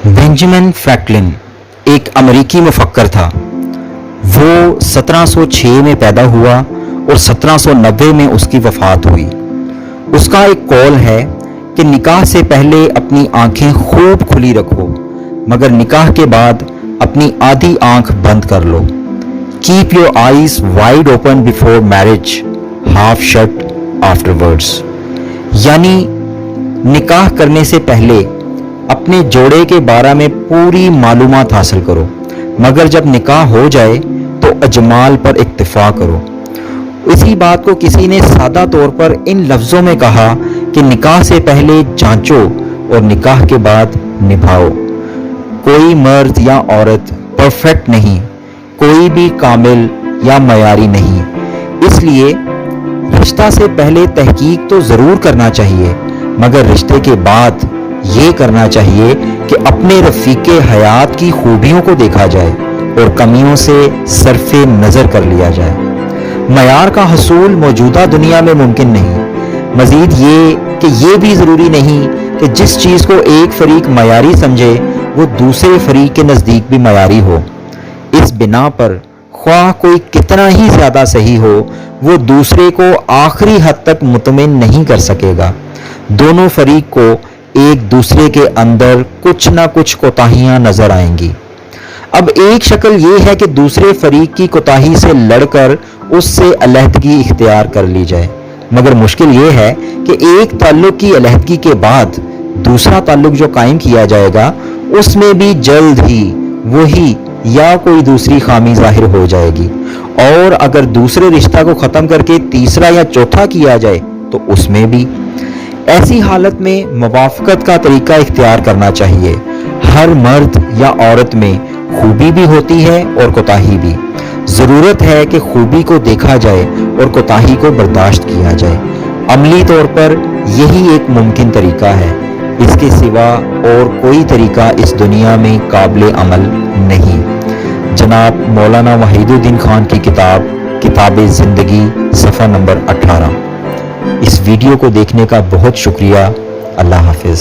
Benjamin Franklin एक अमेरिकी मुफक्कर था। वो 1706 में पैदा हुआ और 1790 में उसकी वफ़ात हुई। उसका एक कौल है कि निकाह से पहले अपनी आंखें खूब खुली रखो, मगर निकाह के बाद अपनी आधी आंख बंद कर लो। Keep your eyes wide open before marriage, half shut afterwards. यानी निकाह करने से पहले अपने जोड़े के बारे में पूरी मालूमात हासिल करो, मगर जब निकाह हो जाए तो अजमाल पर इक्तिफा करो। इसी बात को किसी ने सादा तौर पर इन लफ्ज़ों में कहा कि निकाह से पहले जांचो और निकाह के बाद निभाओ। कोई मर्द या औरत परफेक्ट नहीं, कोई भी कामिल या मयारी नहीं। इसलिए रिश्ता से पहले तहकीक तो ज़रूर करना चाहिए, मगर रिश्ते के बाद ये करना चाहिए कि अपने रफ़ीक़े हयात की खूबियों को देखा जाए और कमियों से सरफ़े नज़र कर लिया जाए। मयार का हसूल मौजूदा दुनिया में मुमकिन नहीं। मज़ीद ये कि ये भी ज़रूरी नहीं कि जिस चीज़ को एक फ़रीक मयारी समझे वो दूसरे फ़रीक के नज़दीक भी मयारी हो। इस बिना पर ख्वाह कोई कितना ही ज़्यादा सही हो, वो दूसरे को आखिरी हद तक मुतमिन नहीं कर सकेगा। दोनों फ़रीक को एक दूसरे के अंदर कुछ ना कुछ कोताहियां नजर आएंगी। अब एक शक्ल ये है कि दूसरे फरीक की कोताही से लड़कर उससे अलहदगी इख्तियार कर ली जाए, मगर मुश्किल ये है कि एक ताल्लुक की अलहदगी के बाद दूसरा ताल्लुक जो कायम किया जाएगा उसमें भी जल्द ही वही या कोई दूसरी खामी जाहिर हो जाएगी, और अगर दूसरे रिश्ता को ख़त्म करके तीसरा या चौथा किया जाए तो उसमें भी। ऐसी हालत में मुवाफ़क़त का तरीका इख्तियार करना चाहिए। हर मर्द या औरत में खूबी भी होती है और कोताही भी। ज़रूरत है कि खूबी को देखा जाए और कोताही को बर्दाश्त किया जाए। अमली तौर पर यही एक मुमकिन तरीका है। इसके सिवा और कोई तरीका इस दुनिया में काबिल अमल नहीं। जनाब मौलाना वहीदुद्दीन खान की किताब किताब ज़िंदगी सफ़ा नंबर 18। इस वीडियो को देखने का बहुत शुक्रिया। अल्लाह हाफ़िज़।